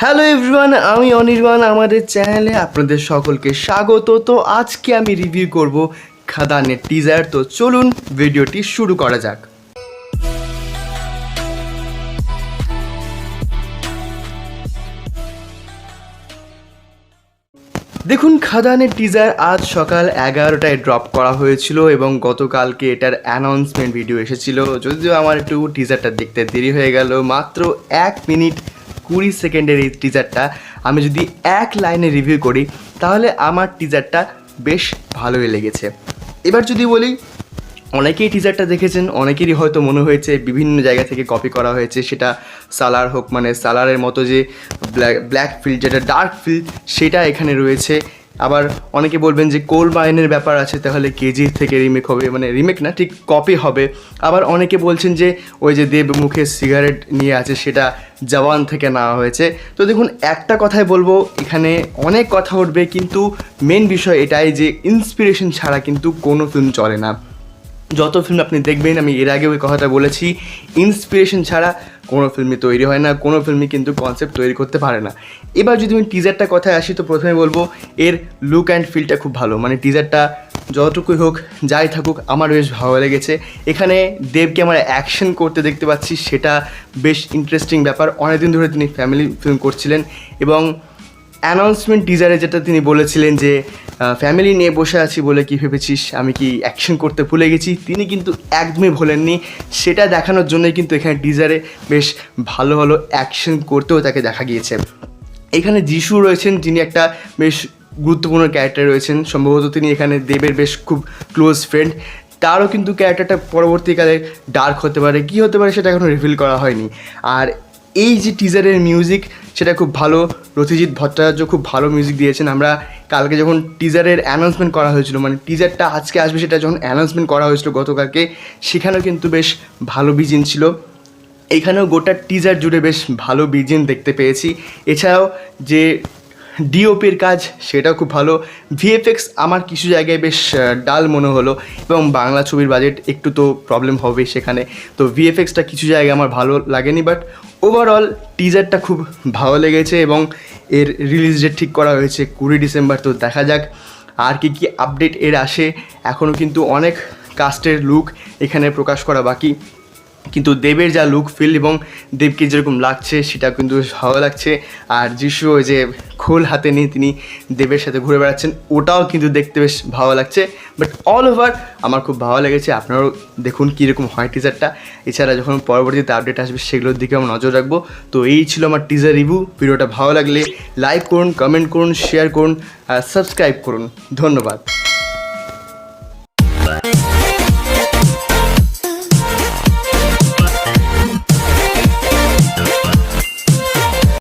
Hello everyone, আমি অনির্বাণ। আমাদের চ্যানেলে আপনাদের সকলকে স্বাগত। তো আজকে আমি রিভিউ করব খাদানের টিজার। তো চলুন ভিডিওটি শুরু করা যাক। দেখুন, খাদানের টিজার আজ সকাল 11টায় ড্রপ করা হয়েছিল এবং গতকালকে এটার অ্যানাউন্সমেন্ট ভিডিও এসেছিল। যদিও আমার একটু টিজারটা দেখতে দেরি হয়ে গেল। মাত্র 1 মিনিট 20 সেকেন্ডের এই টিজারটা আমি যদি এক লাইনে রিভিউ করি তাহলে আমার টিজারটা বেশ ভালোই লেগেছে। এবার যদি বলি, অনেকেই টিজারটা দেখেছেন, অনেকেরই হয়তো মনে হয়েছে বিভিন্ন জায়গা থেকে কপি করা হয়েছে, সেটা সালার হোক, মানে সালারের মতো যে ব্ল্যাক ফিল্ড, যেটা ডার্ক ফিল্ড, সেটা এখানে রয়েছে। আবার অনেকে বলবেন যে কোল মাইনের ব্যাপার আছে, তাহলে কেজি থেকে রিমেক হবে, মানে রিমেক না, ঠিক কপি হবে। আবার অনেকে বলছেন যে ওই যে দেব মুখে সিগারেট নিয়ে আছে সেটা জওয়ান থেকে নেওয়া হয়েছে। তো দেখুন, একটা কথাই বলবো, এখানে অনেক কথা উঠবে, কিন্তু মেন বিষয় এটাই যে ইন্সপিরেশন ছাড়া কিন্তু কোনো ফিল্ম চলে না। যত ফিল্ম আপনি দেখবেন, আমি এর আগেও ওই কথাটা বলেছি, ইন্সপিরেশন ছাড়া কোনো ফিল্মই তৈরি হয় না, কোনো ফিল্মই কিন্তু কনসেপ্ট তৈরি করতে পারে না। এবার যদি আমি টিজারটা কথায় আসি, তো প্রথমে বলবো এর লুক অ্যান্ড ফিলটা খুব ভালো। মানে টিজারটা যতটুকুই হোক, যাই থাকুক, আমার বেশ ভালো লেগেছে। এখানে দেবকে আমরা অ্যাকশন করতে দেখতে পাচ্ছি, সেটা বেশ ইন্টারেস্টিং ব্যাপার। অনেকদিন ধরে তিনি ফ্যামিলি ফিল্ম করছিলেন এবং অ্যানাউন্সমেন্ট টিজারে যেটা তিনি বলেছিলেন যে ফ্যামিলি নিয়ে বসে আছি বলে কি ভেবেছিস আমি কি অ্যাকশন করতে ভুলে গেছি, তিনি কিন্তু একদমই ভোলেননি। সেটা দেখানোর জন্যই কিন্তু এখানে টিজারে বেশ ভালো ভালো অ্যাকশন করতেও তাকে দেখা গিয়েছে। এখানে যিশু রয়েছেন, যিনি একটা বেশ গুরুত্বপূর্ণ ক্যারেক্টার রয়েছেন। সম্ভবত তিনি এখানে দেবের বেশ খুব ক্লোজ ফ্রেন্ড। তারও কিন্তু ক্যারেক্টারটা পরবর্তীকালে ডার্ক হতে পারে, কী হতে পারে সেটা এখনও রিভিল করা হয়নি। আর এই যে টিজারের মিউজিক, সেটা খুব ভালো। রথিজিৎ ভট্টাচার্য খুব ভালো মিউজিক দিয়েছেন। আমরা কালকে যখন টিজারের অ্যানাউন্সমেন্ট করা হয়েছিল, মানে টিজারটা আজকে আসবে সেটা যখন অ্যানাউন্সমেন্ট করা হয়েছিল গতকালকে, সেখানেও কিন্তু বেশ ভালো বিজিন ছিল। এখানেও গোটা টিজার জুড়ে বেশ ভালো বিজিন দেখতে পেয়েছি। এছাড়াও যে ডিওপির কাজ, সেটাও খুব ভালো। ভিএফএক্স আমার কিছু জায়গায় বেশ ডাল মনে হলো, এবং বাংলা ছবির বাজেট একটু তো প্রবলেম হবে সেখানে, তো ভিএফএক্সটা কিছু জায়গায় আমার ভালো লাগেনি। বাট ওভারঅল টিজারটা খুব ভালো লেগেছে এবং এর রিলিজ ডেট ঠিক করা হয়েছে 20 ডিসেম্বর। তো দেখা যাক আর কি কি আপডেট এর আসে। এখনও কিন্তু অনেক কাস্টের লুক এখানে প্রকাশ করা বাকি, কিন্তু দেবের যা লুক ফিল এবং দেবকে যেরকম লাগছে সেটা কিন্তু ভালো লাগছে। আর যিশু ওই যে খোল হাতে নিয়ে তিনি দেবের সাথে ঘুরে বেড়াচ্ছেন, ওটাও কিন্তু দেখতে বেশ ভালো লাগছে। বাট অল ওভার আমার খুব ভালো লেগেছে। আপনারাও দেখুন কীরকম হয় টিজারটা। এছাড়া যখন পরবর্তীতে আপডেট আসবে সেগুলোর দিকে আমি নজর রাখবো। তো এই ছিল আমার টিজার রিভিউ। ভিডিওটা ভালো লাগলে লাইক করুন, কমেন্ট করুন, শেয়ার করুন আর সাবস্ক্রাইব করুন। ধন্যবাদ।